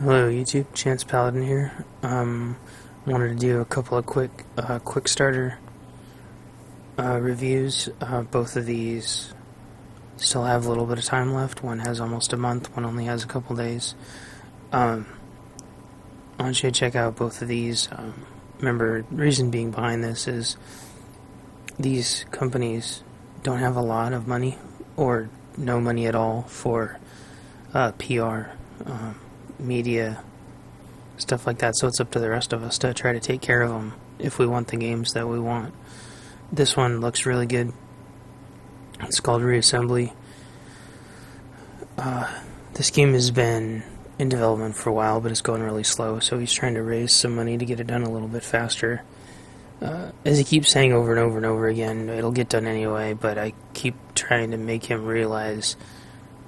Hello YouTube, Chance Paladin here. Wanted to do a couple of quick Quickstarter reviews. Both of these still have a little bit of time left. One has almost a month, one only has a couple days. I want you to check out both of these. Remember, the reason being behind this is these companies don't have a lot of money or no money at all for PR. Media, stuff like that, so it's up to the rest of us to try to take care of them if we want the games that we want. This one looks really good. It's called Reassembly. This game has been in development for a while, but it's going really slow, so he's trying to raise some money to get it done a little bit faster. As he keeps saying over and over and over again, it'll get done anyway, but I keep trying to make him realize,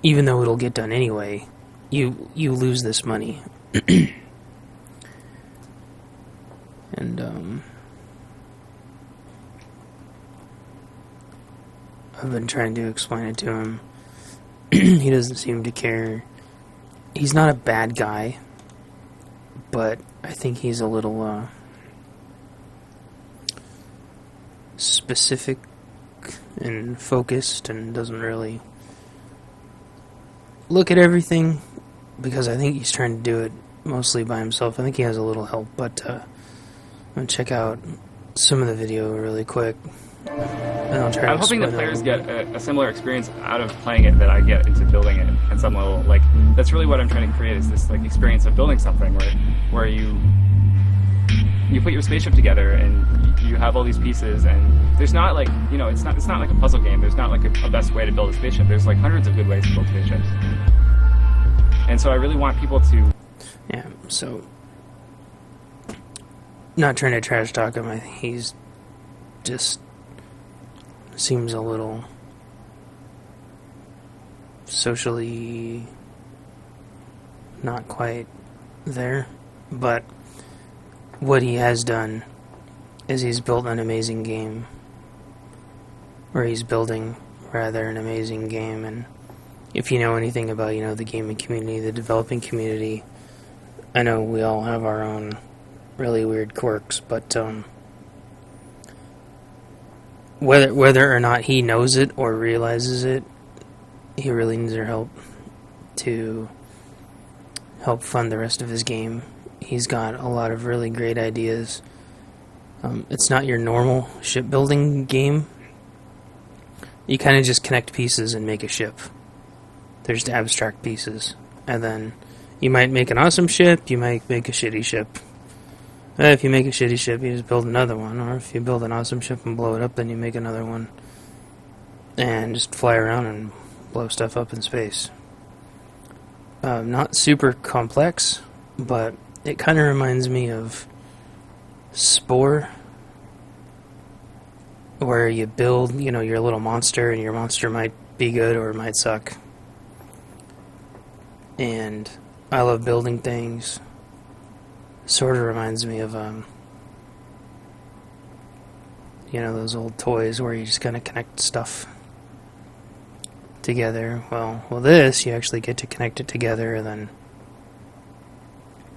even though it'll get done anyway, you lose this money. And I've been trying to explain it to him. He doesn't seem to care. He's not a bad guy, but I think he's a little specific and focused and doesn't really look at everything, because I think he's trying to do it mostly by himself. I think he has a little help, but I'm going to check out some of the video really quick, and I'll try I'm hoping that players get a similar experience out of playing it that I get into building it at some level. Like, that's really what I'm trying to create, is this like experience of building something where you put your spaceship together and you have all these pieces, and there's not like, you know, it's not like a puzzle game. There's not like a best way to build a spaceship. There's like hundreds of good ways to build spaceships. And so I really want people to... Yeah, so... Not trying to trash talk him, he's just... seems a little... socially... not quite there. But what he has done is he's built an amazing game. Or he's building, rather, an amazing game, and if you know anything about, the gaming community, the developing community, I know we all have our own really weird quirks, but whether or not he knows it or realizes it, he really needs our help to help fund the rest of his game. He's got a lot of really great ideas. It's not your normal shipbuilding game. You kind of just connect pieces and make a ship. There's the abstract pieces, and then you might make an awesome ship, you might make a shitty ship. If you make a shitty ship, you just build another one, or if you build an awesome ship and blow it up, then you make another one, and just fly around and blow stuff up in space. Not super complex, but it kind of reminds me of Spore, where you build, your little monster, and your monster might be good or it might suck. And I love building things. Sort of reminds me of, those old toys where you just kind of connect stuff together. Well, this, you actually get to connect it together and then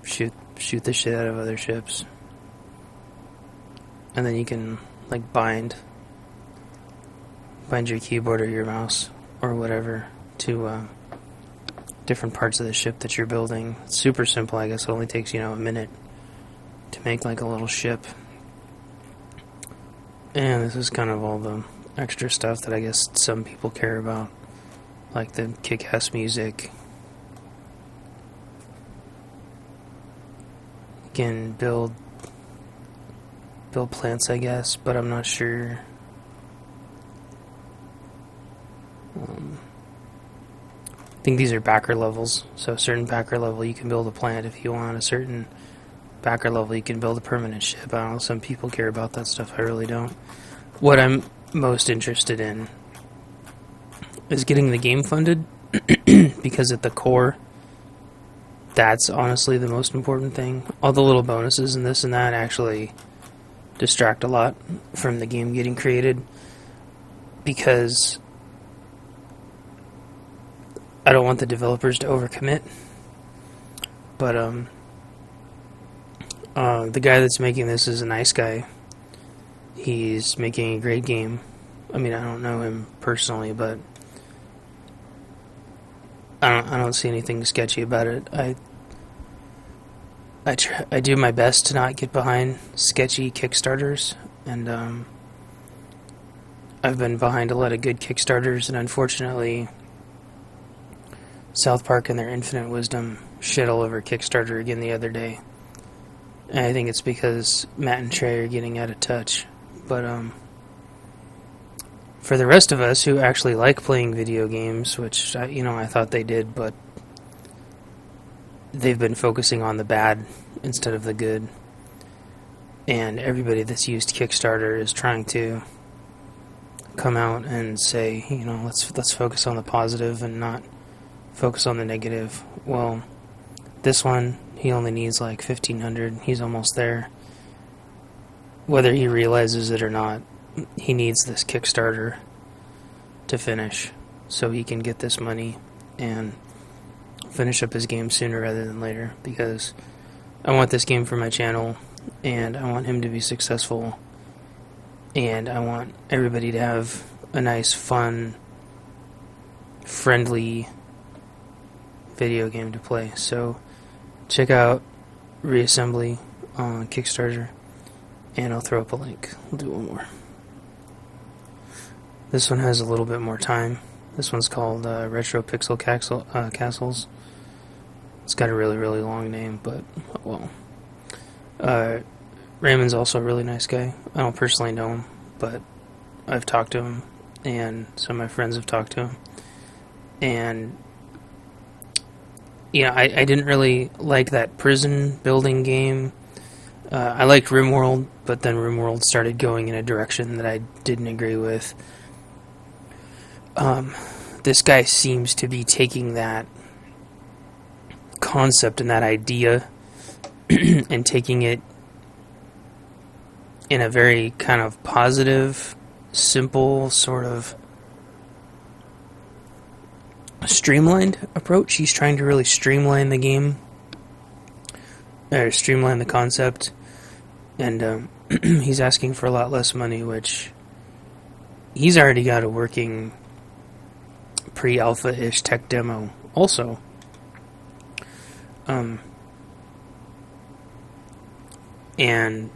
shoot the shit out of other ships. And then you can, like, bind your keyboard or your mouse or whatever to, different parts of the ship that you're building. It's super simple. I guess it only takes, a minute to make like a little ship. And this is kind of all the extra stuff that I guess some people care about, like the kick-ass music. You can build plants, I guess, but I'm not sure. I think these are backer levels, so a certain backer level you can build a plant if you want, a certain backer level you can build a permanent ship. I don't know, some people care about that stuff, I really don't. What I'm most interested in is getting the game funded, because at the core, that's honestly the most important thing. All the little bonuses and this and that actually distract a lot from the game getting created, because I don't want the developers to overcommit. But the guy that's making this is a nice guy. He's making a great game. I mean, I don't know him personally, but I don't see anything sketchy about it. I do my best to not get behind sketchy Kickstarters, and I've been behind a lot of good Kickstarters, and unfortunately, South Park and their infinite wisdom shit all over Kickstarter again the other day. And I think it's because Matt and Trey are getting out of touch. But for the rest of us who actually like playing video games, which I thought they did, but they've been focusing on the bad instead of the good. And everybody that's used Kickstarter is trying to come out and say, let's focus on the positive and not focus on the negative. Well, this one, he only needs like 1,500. He's almost there. Whether he realizes it or not, he needs this Kickstarter to finish so he can get this money and finish up his game sooner rather than later, because I want this game for my channel and I want him to be successful, and I want everybody to have a nice, fun, friendly video game to play. So check out Reassembly on Kickstarter, and I'll throw up a link. We'll do one more. This one has a little bit more time. This one's called Retro Pixel Castles. It's got a really, really long name, but, well. Raymond's also a really nice guy. I don't personally know him, but I've talked to him, and some of my friends have talked to him. And, I didn't really like that prison building game. I liked RimWorld, but then RimWorld started going in a direction that I didn't agree with. This guy seems to be taking that concept and that idea and taking it in a very kind of positive, simple, sort of streamlined approach. He's trying to really streamline the game, or streamline the concept, and he's asking for a lot less money, which he's already got a working pre-alpha-ish tech demo also. And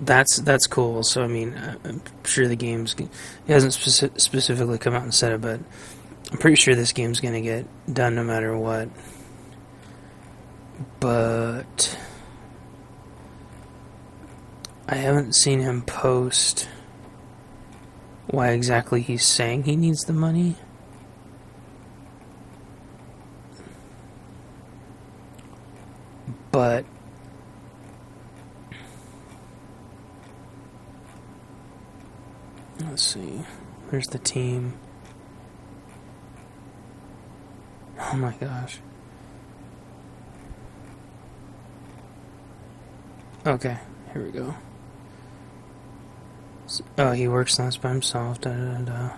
that's cool. So I mean, I'm sure the game's, it hasn't specifically come out and said it, but I'm pretty sure this game's gonna get done no matter what. But I haven't seen him post why exactly he's saying he needs the money. But let's see. Where's the team? Oh my gosh. Okay, here we go. Oh, he works on this by himself. Da, da, da.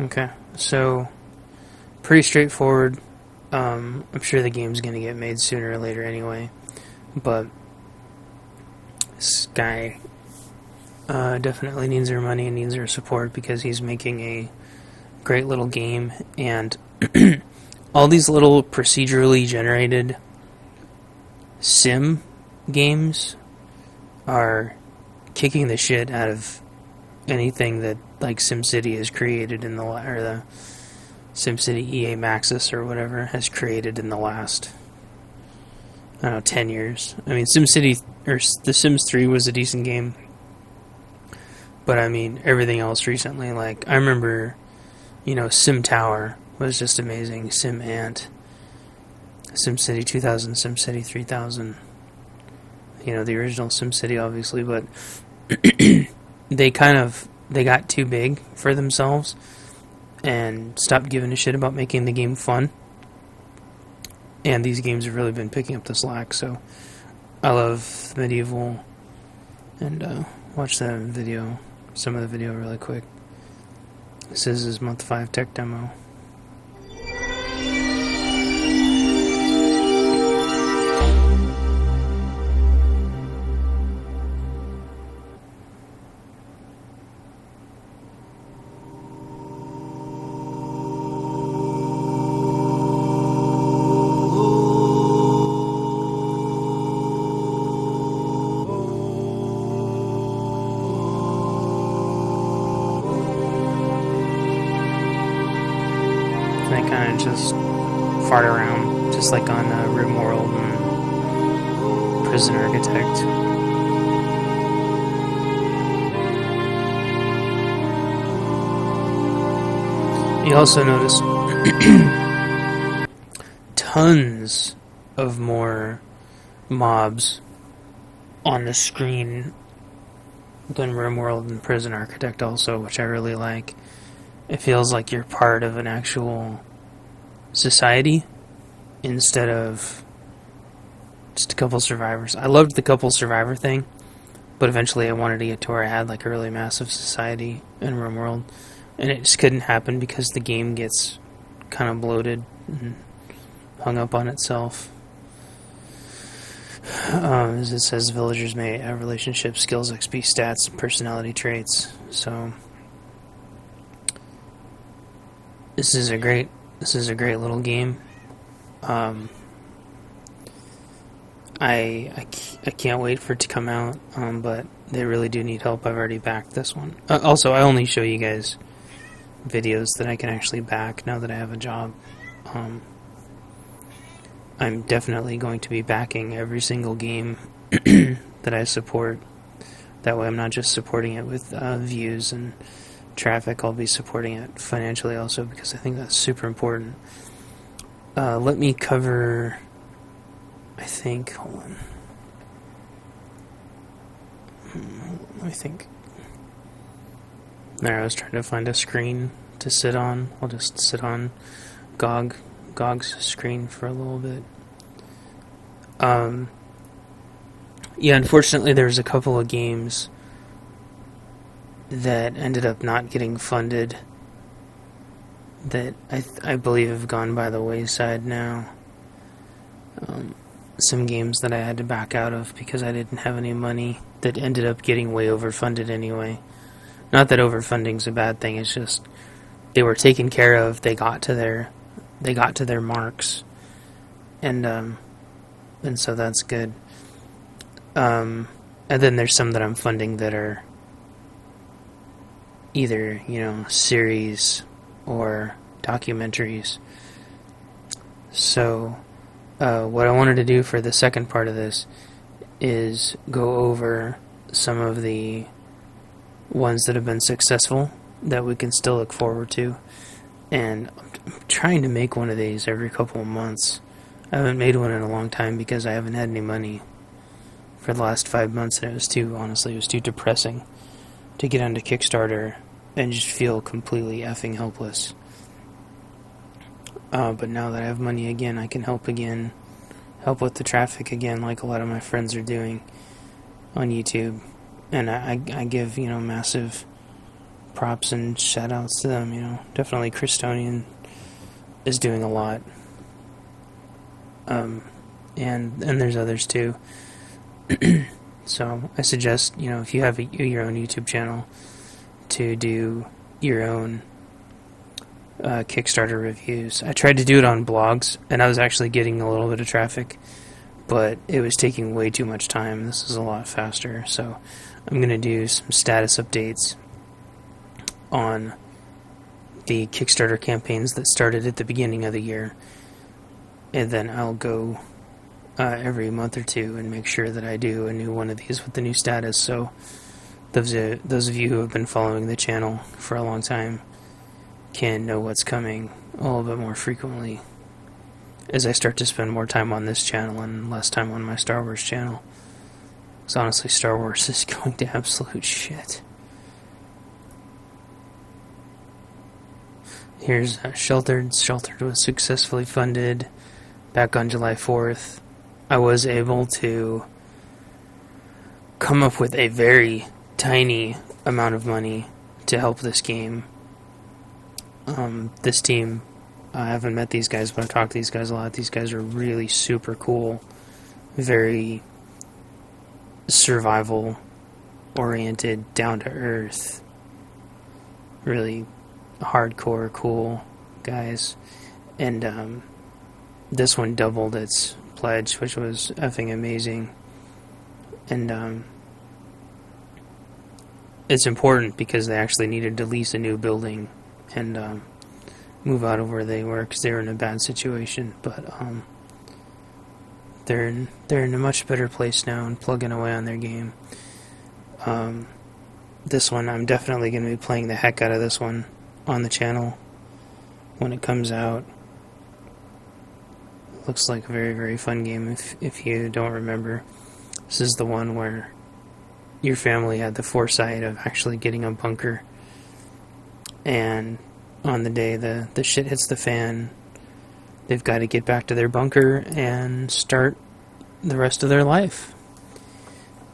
Okay, so pretty straightforward. I'm sure the game's gonna get made sooner or later anyway, but this guy definitely needs our money and needs our support because he's making a great little game, and all these little procedurally generated sim games are kicking the shit out of anything that like SimCity has created in or the SimCity EA Maxis or whatever has created in the last, I don't know, 10 years. I mean, SimCity or The Sims 3 was a decent game, but I mean everything else recently, like I remember, Sim Tower was just amazing. Sim Ant, SimCity 2000, SimCity 3000. The original SimCity, obviously, but they got too big for themselves and stopped giving a shit about making the game fun. And these games have really been picking up the slack. So I love medieval and watch that video, some of the video really quick. This is his month 5 tech demo. They kind of just fart around, just like on RimWorld and Prison Architect. You also notice tons of more mobs on the screen than RimWorld and Prison Architect also, which I really like. It feels like you're part of an actual society instead of just a couple survivors. I loved the couple survivor thing, but eventually I wanted to get to where I had like a really massive society in RimWorld, and it just couldn't happen because the game gets kind of bloated and hung up on itself. As it says, villagers may have relationships, skills, XP, stats, and personality traits. So this is a great little game. I can't wait for it to come out, but they really do need help. I've already backed this one. Also, I only show you guys videos that I can actually back now that I have a job. I'm definitely going to be backing every single game that I support. That way I'm not just supporting it with views and traffic, I'll be supporting it financially also, because I think that's super important. Let me cover, I think, hold on. Let me think. There, I was trying to find a screen to sit on. I'll just sit on Gog's screen for a little bit. Yeah, unfortunately there's a couple of games that ended up not getting funded that I believe have gone by the wayside now. Some games that I had to back out of because I didn't have any money that ended up getting way overfunded anyway. Not that overfunding's a bad thing, it's just they were taken care of, they got to their marks, and so that's good. And then there's some that I'm funding that are either, series or documentaries. So what I wanted to do for the second part of this is go over some of the ones that have been successful that we can still look forward to. And I'm trying to make one of these every couple of months. I haven't made one in a long time because I haven't had any money for the last 5 months, and it was too depressing to get onto Kickstarter and just feel completely effing helpless. But now that I have money again, I can help with the traffic again, like a lot of my friends are doing on YouTube. And I give, massive props and shout-outs to them, Definitely Christonian is doing a lot. And there's others too. So I suggest, if you have your own YouTube channel, to do your own Kickstarter reviews. I tried to do it on blogs, and I was actually getting a little bit of traffic, but it was taking way too much time. This is a lot faster, so I'm going to do some status updates on the Kickstarter campaigns that started at the beginning of the year, and then I'll go every month or two and make sure that I do a new one of these with the new status, so those of you who have been following the channel for a long time can know what's coming a little bit more frequently as I start to spend more time on this channel and less time on my Star Wars channel. Because honestly, Star Wars is going to absolute shit. Here's Sheltered. Sheltered was successfully funded back on July 4th. I was able to come up with a very tiny amount of money to help this game. This team, I haven't met these guys, but I've talked to these guys a lot. These guys are really super cool, very survival oriented, down to earth, really hardcore cool guys. And this one doubled its pledge, which was effing amazing. And it's important because they actually needed to lease a new building and move out of where they were because they were in a bad situation. But they're in a much better place now and plugging away on their game. This one, I'm definitely going to be playing the heck out of this one on the channel when it comes out. Looks like a very, very fun game if you don't remember. This is the one where your family had the foresight of actually getting a bunker, and on the day the shit hits the fan, they've got to get back to their bunker and start the rest of their life.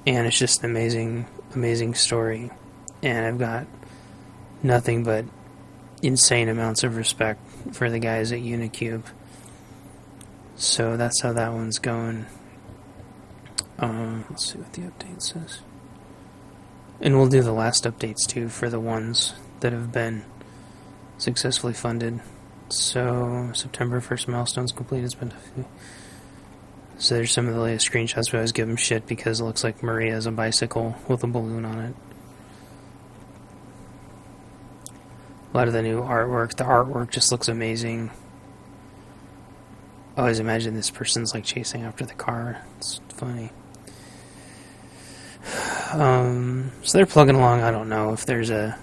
And it's just an amazing, amazing story. And I've got nothing but insane amounts of respect for the guys at Unicube. So that's how that one's going. Let's see what the update says. And we'll do the last updates too for the ones that have been successfully funded. So September 1st milestones complete. It's been. So there's some of the latest screenshots, but I always give them shit because it looks like Maria has a bicycle with a balloon on it. A lot of the new artwork. The artwork just looks amazing. I always imagine this person's like chasing after the car. It's funny. So they're plugging along. I don't know if there's a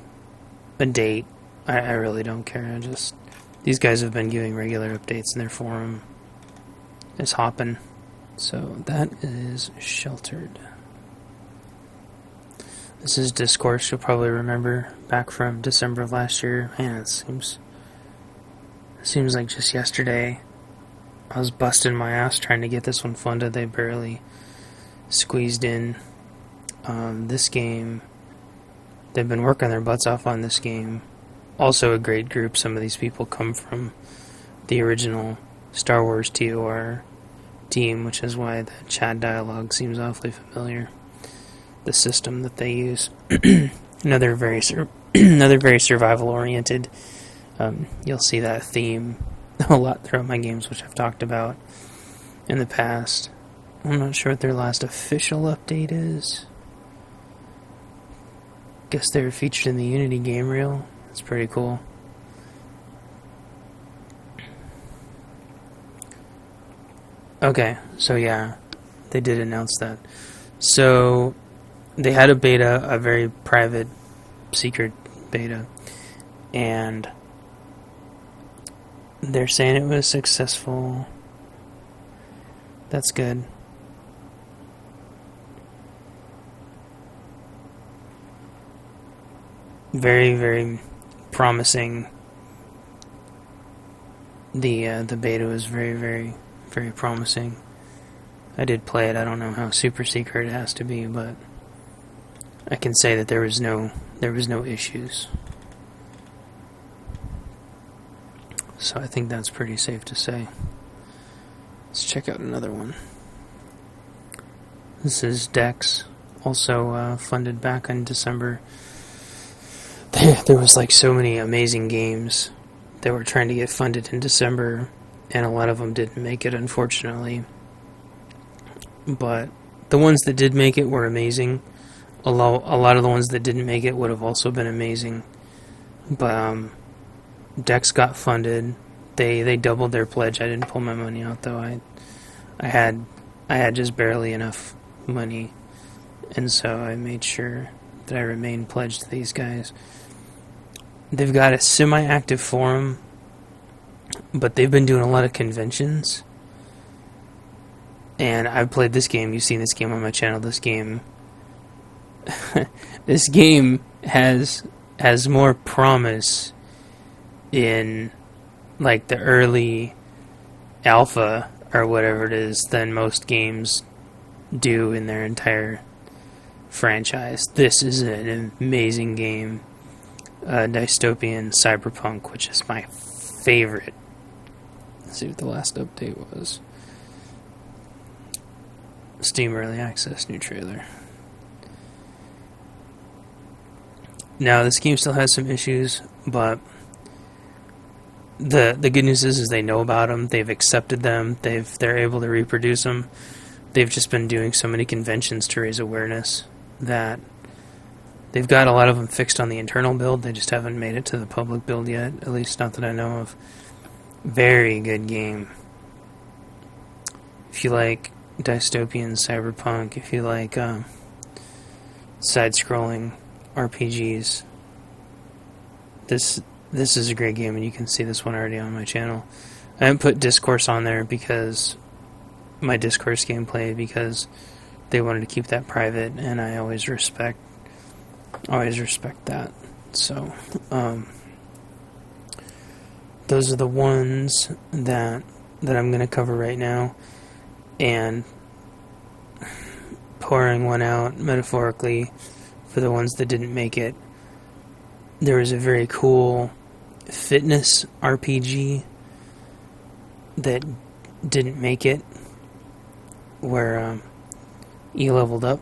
date. I really don't care. These guys have been giving regular updates and their forum is hopping. So that is Sheltered. This is Discourse. You'll probably remember back from December of last year. Man, it seems like just yesterday. I was busting my ass trying to get this one funded. They barely squeezed in. This game, they've been working their butts off on this game. Also a great group. Some of these people come from the original Star Wars TOR team, which is why the chat dialogue seems awfully familiar. The system that they use. another very survival oriented. You'll see that theme a lot throughout my games, which I've talked about in the past. I'm not sure what their last official update is. Guess they were featured in the Unity game reel. That's pretty cool. Okay, so yeah, they did announce that. So they had a beta, a very private, secret beta, and they're saying it was successful. That's good. Very, very promising. The beta was very, very, very promising. I did play it. I don't know how super secret it has to be, but I can say that there was no issues. So I think that's pretty safe to say. Let's check out another one. This is Dex, also funded back in December. There was like so many amazing games that were trying to get funded in December, and a lot of them didn't make it, unfortunately. But the ones that did make it were amazing. A lot of the ones that didn't make it would have also been amazing. But Dex got funded. They doubled their pledge. I didn't pull my money out though. I had just barely enough money, and so I made sure that I remained pledged to these guys. They've got a semi-active forum, but they've been doing a lot of conventions. And I've played this game. You've seen this game on my channel. This game has more promise in like the early alpha or whatever it is than most games do in their entire franchise. This is an amazing game. Dystopian cyberpunk, which is my favorite. Let's see what the last update was. Steam Early Access, new trailer. Now, this game still has some issues, but the good news is they know about them, they've accepted them, they're able to reproduce them. They've just been doing so many conventions to raise awareness that they've got a lot of them fixed on the internal build. They just haven't made it to the public build yet, at least not that I know of. Very good game. If you like dystopian cyberpunk, if you like side-scrolling RPGs, this is a great game, and you can see this one already on my channel. I haven't put Discourse on there because my Discourse gameplay, because they wanted to keep that private, and I always respect that. So those are the ones that I'm going to cover right now, and pouring one out metaphorically for the ones that didn't make it. There was a very cool fitness RPG that didn't make it, where you leveled up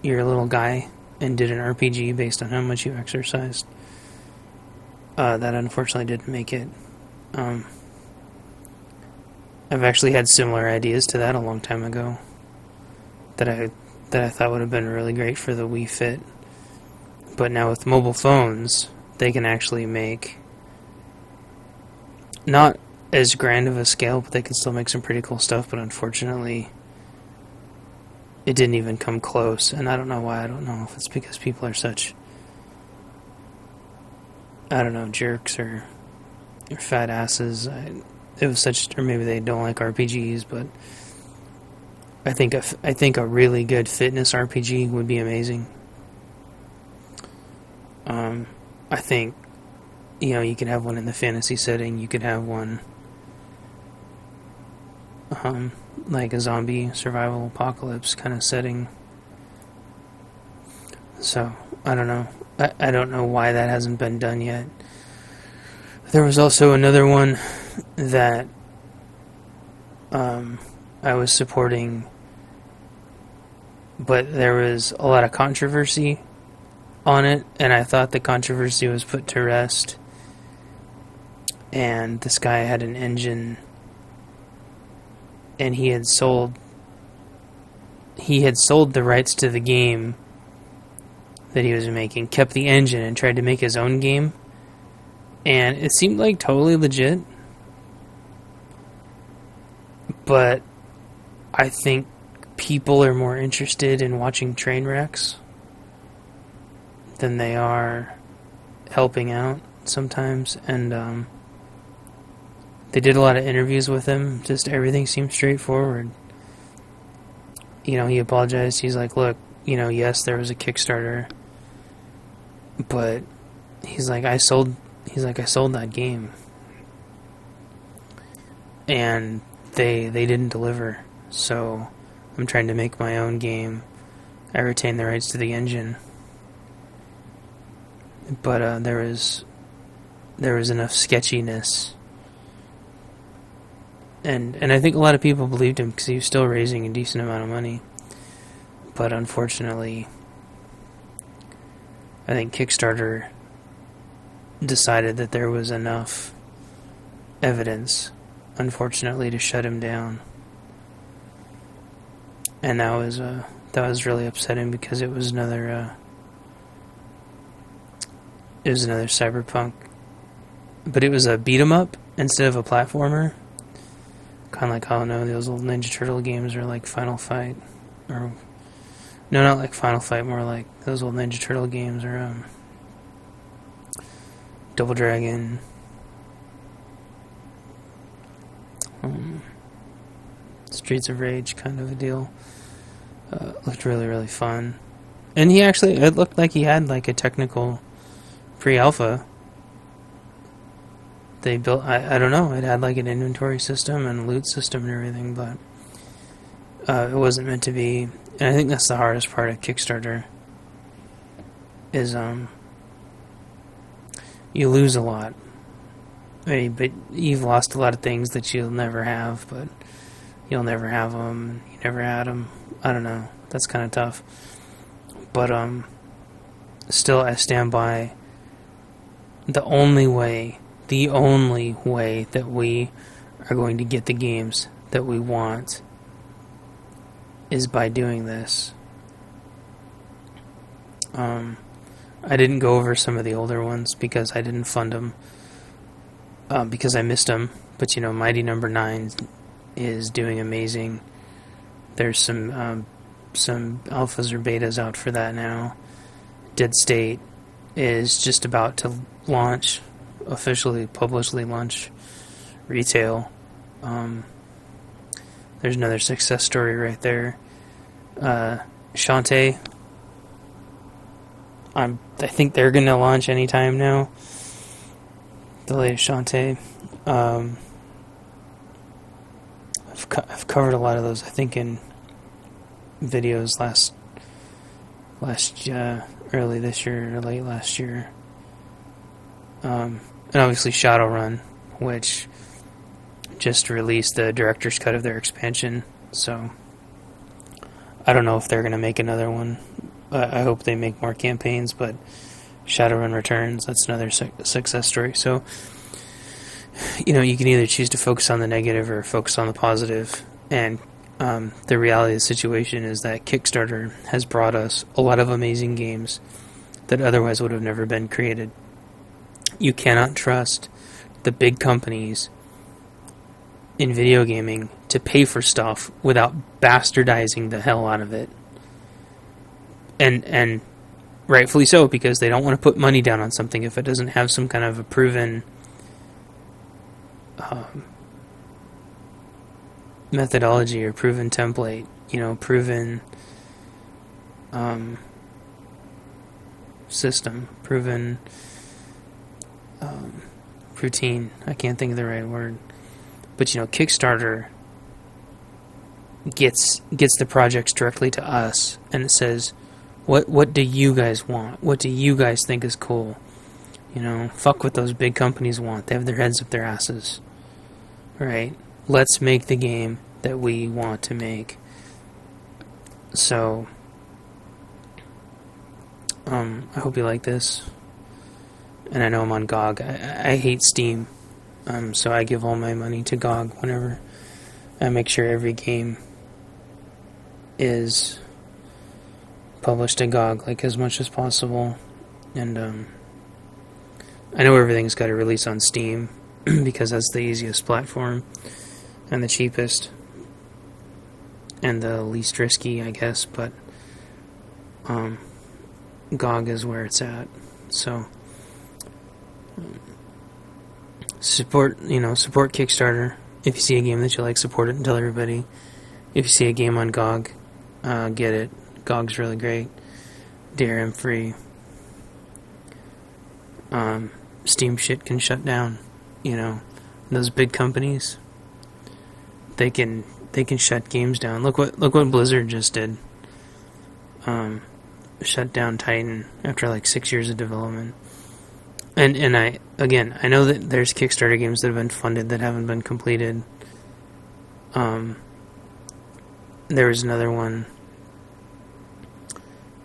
your little guy and did an RPG based on how much you exercised. That unfortunately didn't make it. I've actually had similar ideas to that a long time ago that I thought would have been really great for the Wii Fit. But now with mobile phones, they can actually make not as grand of a scale, but they can still make some pretty cool stuff. But unfortunately, it didn't even come close, and I don't know why. I don't know if it's because people are such, I don't know, jerks or fat asses. It was such, or maybe they don't like RPGs, but I think a really good fitness RPG would be amazing. I think, you could have one in the fantasy setting. You could have one like a zombie survival apocalypse kind of setting. So, I don't know. I don't know why that hasn't been done yet. There was also another one that I was supporting, but there was a lot of controversy on it, and I thought the controversy was put to rest. And this guy had an engine, and he had sold the rights to the game that he was making, kept the engine, and tried to make his own game. And it seemed like totally legit, but I think people are more interested in watching train wrecks than they are helping out sometimes. And they did a lot of interviews with him. Just everything seemed straightforward. He apologized. He's like, look, yes, there was a Kickstarter, but he's like, I sold that game, and they didn't deliver. So I'm trying to make my own game. I retain the rights to the engine, but there was enough sketchiness, and I think a lot of people believed him because he was still raising a decent amount of money. But unfortunately, I think Kickstarter decided that there was enough evidence, unfortunately, to shut him down. And that was really upsetting because it was another cyberpunk, but it was a beat 'em up instead of a platformer. Kind of like how those old Ninja Turtle games are like Final Fight, or no, not like Final Fight, more like those old Ninja Turtle games, or Double Dragon, Streets of Rage kind of a deal. Looked really, really fun. And it looked like he had like a technical pre-alpha. They built, I don't know, it had like an inventory system and a loot system and everything, but it wasn't meant to be And I think that's the hardest part of Kickstarter is you lose a lot. I mean, but you've lost a lot of things that you'll never have, but you'll never have them. You never had them. I don't know. That's kind of tough. But still, I stand by the only way that we are going to get the games that we want is by doing this. I didn't go over some of the older ones because I didn't fund them, because I missed them. But Mighty Number 9 is doing amazing. There's some alphas or betas out for that now. Dead State is just about to launch, officially, publicly launch retail. There's another success story right there. Shantae, I think they're going to launch anytime now. The latest Shantae. I've covered a lot of those, I think, in videos last early this year or late last year. And obviously Shadowrun, which just released the director's cut of their expansion, so I don't know if they're going to make another one. I hope they make more campaigns, but Shadowrun Returns, that's another success story. So, you can either choose to focus on the negative or focus on the positive. And the reality of the situation is that Kickstarter has brought us a lot of amazing games that otherwise would have never been created. You cannot trust the big companies in video gaming to pay for stuff without bastardizing the hell out of it. And rightfully so, because they don't want to put money down on something if it doesn't have some kind of a proven methodology or proven template, proven system, proven routine. I can't think of the right word. But Kickstarter gets the projects directly to us, and it says, what do you guys want? What do you guys think is cool? Fuck what those big companies want. They have their heads up their asses. Right? Let's make the game that we want to make. So, I hope you like this. And I know I'm on GOG. I hate Steam. So I give all my money to GOG whenever I make sure every game is published to GOG, as much as possible. And I know everything's got to release on Steam because that's the easiest platform and the cheapest and the least risky, I guess. But GOG is where it's at. So support Kickstarter. If you see a game that you like, support it and tell everybody. If you see a game on GOG, get it. GOG's really great. DRM free. Steam shit can shut down. Those big companies, they can shut games down. Look what Blizzard just did. Shut down Titan after 6 years of development. And I know that there's Kickstarter games that have been funded that haven't been completed. There was another one.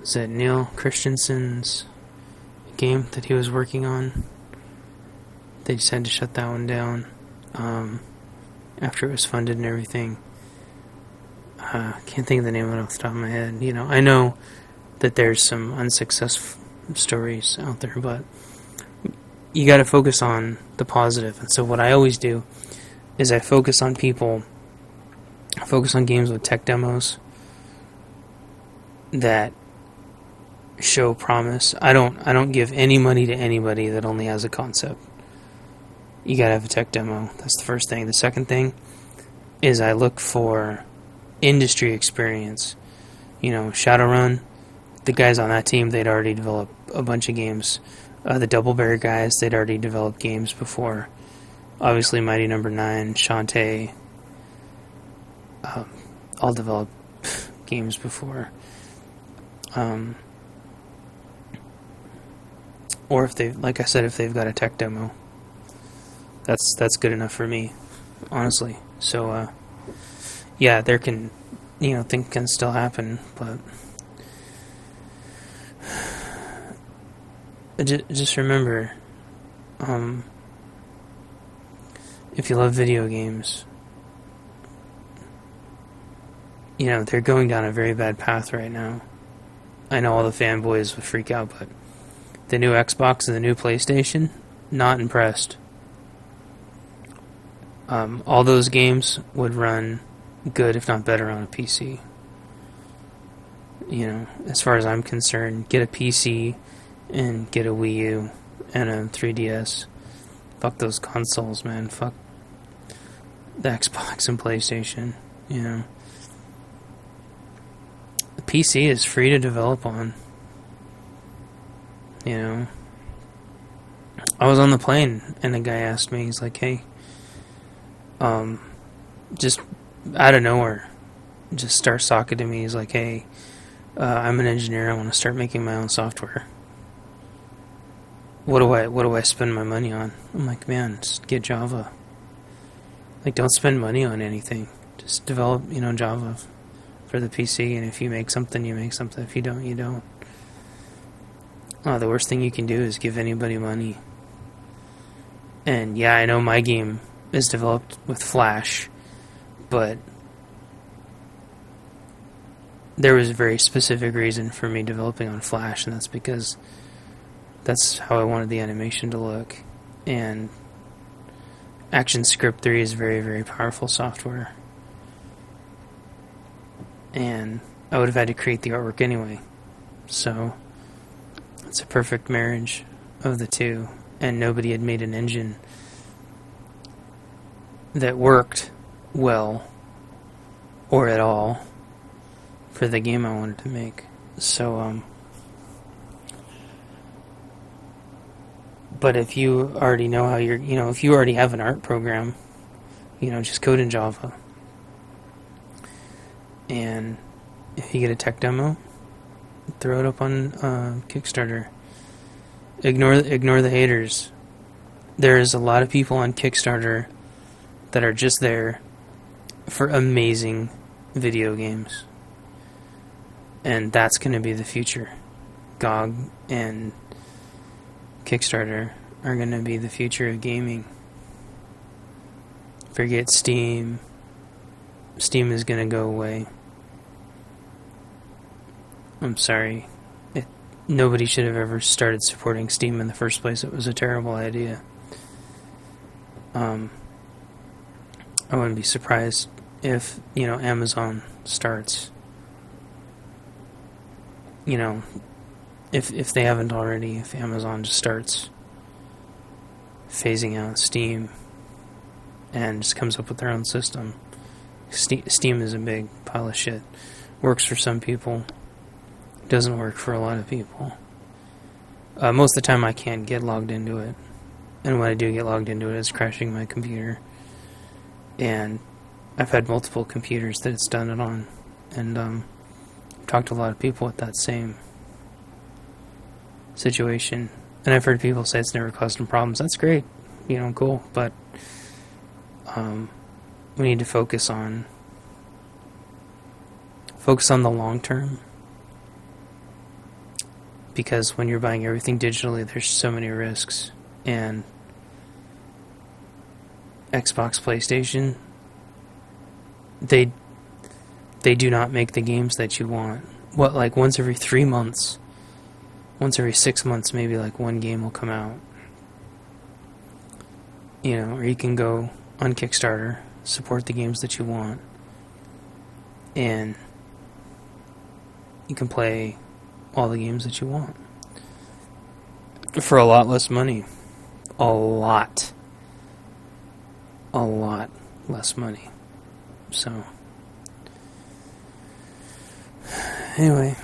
Was it Neil Christensen's game that he was working on? They just had to shut that one down after it was funded and everything. Can't think of the name of it off the top of my head. I know that there's some unsuccessful stories out there, but you got to focus on the positive. And so what I always do is I focus on people. I focus on games with tech demos that show promise. I don't give any money to anybody that only has a concept. You gotta have a tech demo. That's the first thing. The second thing is I look for industry experience. Shadowrun, the guys on that team, they'd already developed a bunch of games. The Double Bear guys, they'd already developed games before. Obviously, Mighty Number 9, Shantae, all developed games before. Or if they, like I said, if they've got a tech demo, that's good enough for me, honestly. So, yeah, there can, things can still happen, but just remember, if you love video games, they're going down a very bad path right now. I know all the fanboys would freak out, but the new Xbox and the new PlayStation, not impressed. All those games would run good, if not better, on a PC. As far as I'm concerned, get a PC and get a Wii U and a 3DS. Fuck those consoles, man. Fuck the Xbox and PlayStation. The PC is free to develop on. I was on the plane and a guy asked me, he's like, hey, just out of nowhere, just start talking to me. He's like, hey, I'm an engineer, I want to start making my own software. What do I spend my money on? I'm like, man, just get Java. Like, don't spend money on anything. Just develop, Java for the PC, and if you make something, you make something. If you don't, you don't. The worst thing you can do is give anybody money. And yeah, I know my game is developed with Flash, but there was a very specific reason for me developing on Flash, and that's because that's how I wanted the animation to look. And ActionScript 3 is very, very powerful software. And I would have had to create the artwork anyway. So it's a perfect marriage of the two. And nobody had made an engine that worked well or at all for the game I wanted to make. So, but if you already know how you're, if you already have an art program, just code in Java. And if you get a tech demo, throw it up on Kickstarter. Ignore the haters. There's a lot of people on Kickstarter that are just there for amazing video games. And that's going to be the future. GOG and Kickstarter are going to be the future of gaming. Forget Steam. Steam is going to go away. I'm sorry. Nobody should have ever started supporting Steam in the first place. It was a terrible idea. I wouldn't be surprised if, Amazon starts. If they haven't already, if Amazon just starts phasing out Steam and just comes up with their own system. Steam is a big pile of shit. Works for some people. Doesn't work for a lot of people. Most of the time I can't get logged into it. And when I do get logged into it, it's crashing my computer. And I've had multiple computers that it's done it on. And I've talked to a lot of people with that same situation. And I've heard people say it's never caused them problems. That's great. Cool. But we need to focus on the long term. Because when you're buying everything digitally, there's so many risks. And Xbox, PlayStation, they do not make the games that you want. Like once every 3 months, once every 6 months, maybe like one game will come out. Or you can go on Kickstarter, support the games that you want, and you can play all the games that you want for a lot less money. A lot less money. So anyway,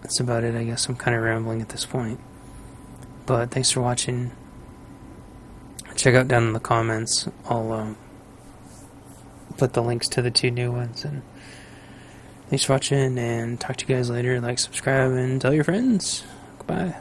that's about it. I guess I'm kind of rambling at this point, but thanks for watching. Check out down in the comments. I'll put the links to the 2 new ones. And thanks for watching, and talk to you guys later. Like, subscribe, and tell your friends. Goodbye.